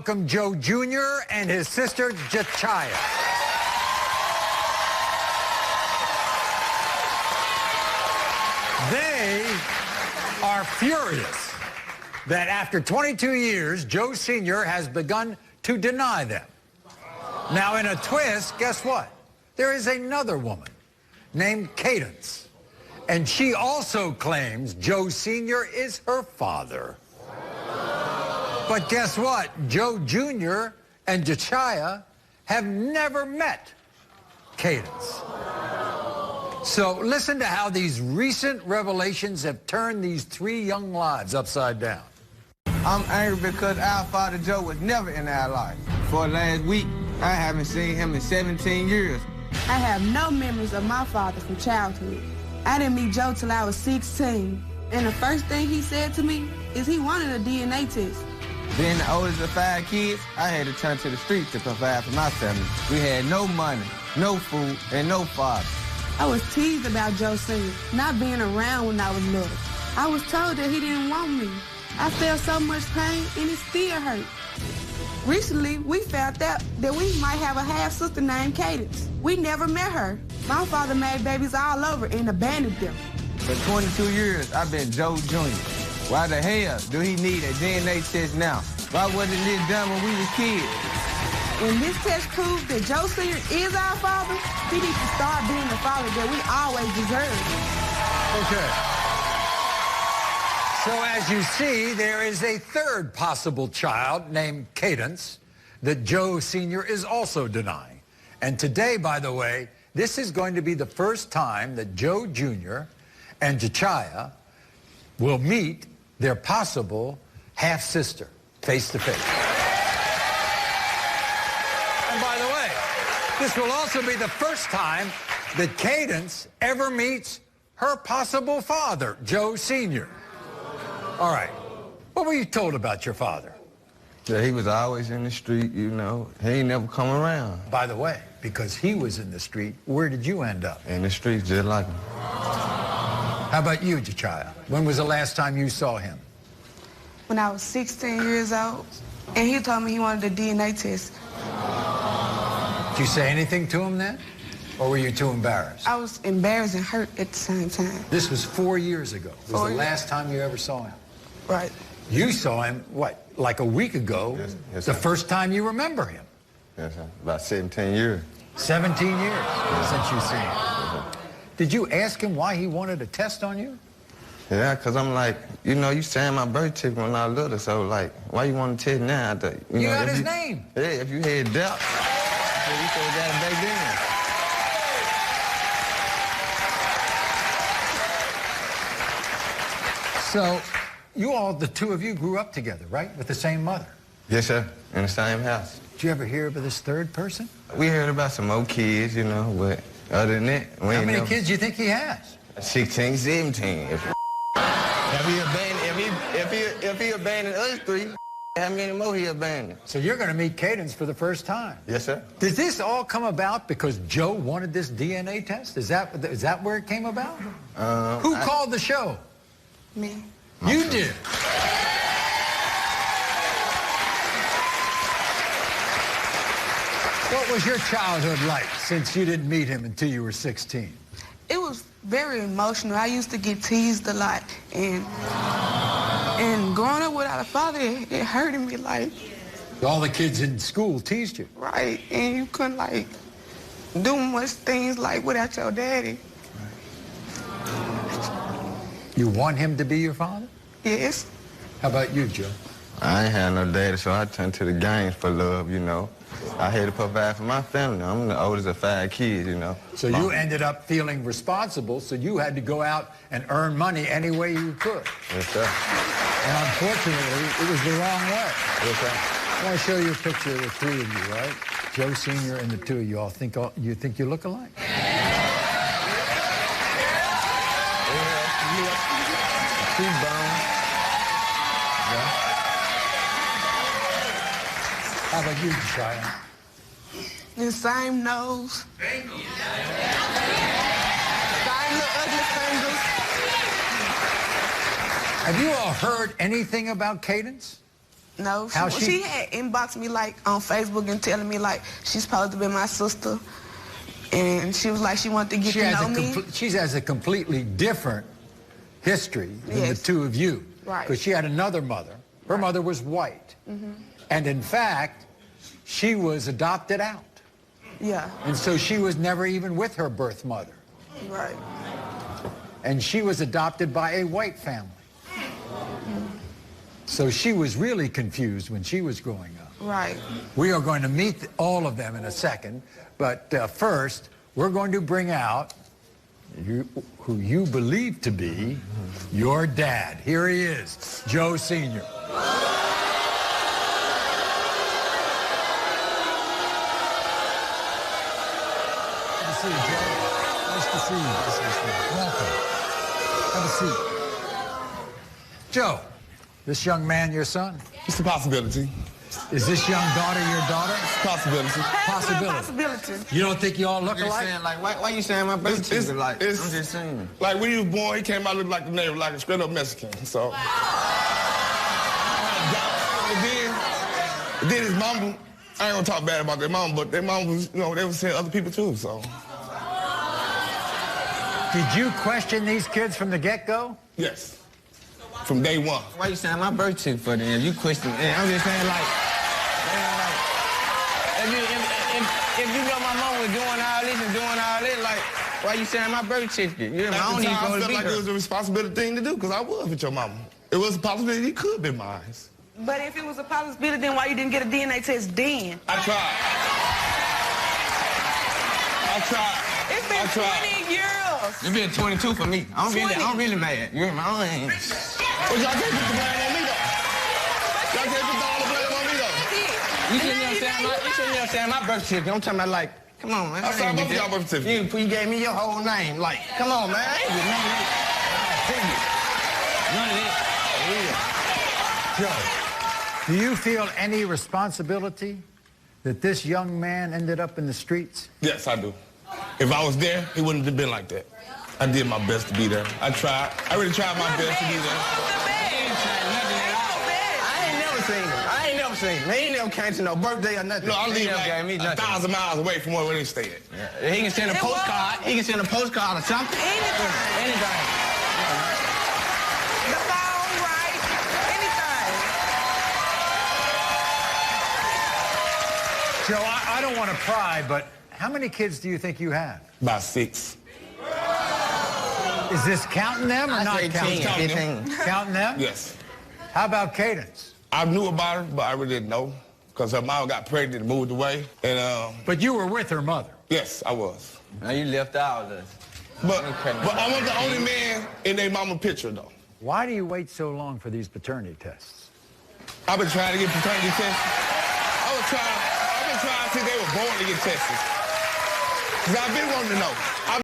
welcome Joe Jr. and his sister, Teisha. They are furious that after 22 years, Joe Sr. has begun to deny them. Now, in a twist, guess what? There is another woman named Cadence, and she also claims Joe Sr. is her father. But guess what? Joe Jr. and Teisha have never met Cadence. So listen to how these recent revelations have turned these three young lives upside down. I'm angry because our father Joe was never in our life. For last week, I haven't seen him in 17 years. I have no memories of my father from childhood. I didn't meet Joe till I was 16. And the first thing he said to me is he wanted a DNA test. Being the oldest of 5 kids, I had to turn to the street to provide for my family. We had no money, no food, and no father. I was teased about Joe Sr. not being around when I was little. I was told that he didn't want me. I felt so much pain, and it still hurt. Recently, we found out that we might have a half-sister named Cadence. We never met her. My father made babies all over and abandoned them. For 22 years, I've been Joe Jr. Why the hell do he need a DNA test now? Why wasn't this done when we was kids? When this test proves that Joe Sr. is our father, he needs to start being the father that we always deserved. Okay. So as you see, there is a third possible child named Cadence that Joe Sr. is also denying. And today, by the way, this is going to be the first time that Joe Jr. and Teisha will meet their possible half-sister face to face. And by the way, this will also be the first time that Cadence ever meets her possible father, Joe Sr. All right, what were you told about your father? Yeah, he was always in the street, you know. He ain't never come around. By the way, because he was in the street, where did you end up? In the street, just like him. How about you, Teisha? When was the last time you saw him? When I was 16 years old, and he told me he wanted a DNA test. Did you say anything to him then? Or were you too embarrassed? I was embarrassed and hurt at the same time. This was 4 years ago. Was the last time you ever saw him? Right. You saw him, what, like a week ago? Yes, the sir. first time you remember him? Yes, sir. About 17 years. 17 years since you've seen him. Did you ask him why he wanted a test on you? Yeah, because I'm like, you know, you signed my birth certificate when I was little, so like, why you want to test now? You know, got his name. Yeah, if you had doubt, so you could have got it back then. So, you all, the two of you, grew up together, right? With the same mother? Yes, sir, in the same house. Did you ever hear of this third person? We heard about some more kids, you know, but other than that, we How ain't many never... kids do you think he has? 16, 17. If he abandoned us 3, how many more he abandoned? So you're going to meet Cadence for the first time? Yes, sir. Did this all come about because Joe wanted this DNA test? Is that where it came about? Who called the show? Me. You did. What was your childhood like since you didn't meet him until you were 16? It was very emotional. I used to get teased a lot, and growing up without a father, it hurted me, like... All the kids in school teased you. Right, and you couldn't, like, do much things, like, without your daddy. You want him to be your father? Yes. How about you, Joe? I ain't had no daddy, so I turned to the games for love, you know. I had to provide for my family. I'm the oldest of 5 kids, you know. So you ended up feeling responsible, so you had to go out and earn money any way you could. Yes, sir. And unfortunately, it was the wrong way. Yes, sir. I want to show you a picture of the 3 of you, right? Joe Sr. and the 2 of you all think you look alike? How about you, Teisha? The same nose. Same little ugly fingers. Have you all heard anything about Cadence? No, How she had inboxed me like on Facebook and telling me like she's supposed to be my sister, and she was like she wanted to get to know me. She has a completely different history than the two of you, right? Because she had another mother. Her mother was white, and in fact, she was adopted out. Yeah. And so she was never even with her birth mother. Right. And she was adopted by a white family. So she was really confused when she was growing up. Right. We are going to meet all of them in a second, but first, we're going to bring out who you believe to be your dad. Here he is, Joe Sr. Good to see you, Joe. Nice to see you. Welcome. Have a seat. Joe, this young man your son? It's a possibility. Is this young daughter your daughter? Possibility. Possibility. You don't think you all look alike? Saying, like, why you saying my birth certificate? Like, I'm just saying. Like, when he was born, he came out looking like the neighbor, like a straight-up Mexican, so. And then his mama, I ain't gonna talk bad about their mama, but their mama was, you know, they was saying other people too, so. Did you question these kids from the get-go? Yes. From day one. Why you saying my birth certificate for them? You question it. I'm just saying, like, if you know my mom was doing all this and doing all this, like, why you saying my birth certificate? You know, I don't even I go to felt be like her. it was a responsibility thing to do, because I was with your mama. It was a possibility he could be mine. But if it was a possibility, then why you didn't get a DNA test then? I tried. It's been 20 years. It's been 22 for me. I'm really mad. You hear me? Well, y'all can't put the blame on me, though. Y'all can't put all the blame on me, though. You shouldn't have saying my birth certificate. I'm talking about, like, come on, man. I signed both of y'all birth certificates. You gave me your whole name. Like, come on, man. I ain't with none of that. None of that. Joe, do you feel any responsibility that this young man ended up in the streets? Yes, I do. If I was there, he wouldn't have been like that. I did my best to be there. I tried. I really tried my best to be there. I ain't never seen him. He ain't never came to no birthday or nothing. No, I live like 1,000 miles away from where they stay at. Yeah. He can send a postcard. He can send a postcard or something. Anything. The phone, right? Anything. Joe, I don't want to pry, but how many kids do you think you have? About 6. Is this counting them or not counting them? Counting them? Yes. How about Cadence? I knew about her, but I really didn't know, because her mom got pregnant and moved away. And But you were with her mother. yes, I was. Now you left out us. But I was the only man in their mama picture, though. Why do you wait so long for these paternity tests? I've been trying to get paternity tests. I've been trying since they were born to get tested. Because I've been wanting to know.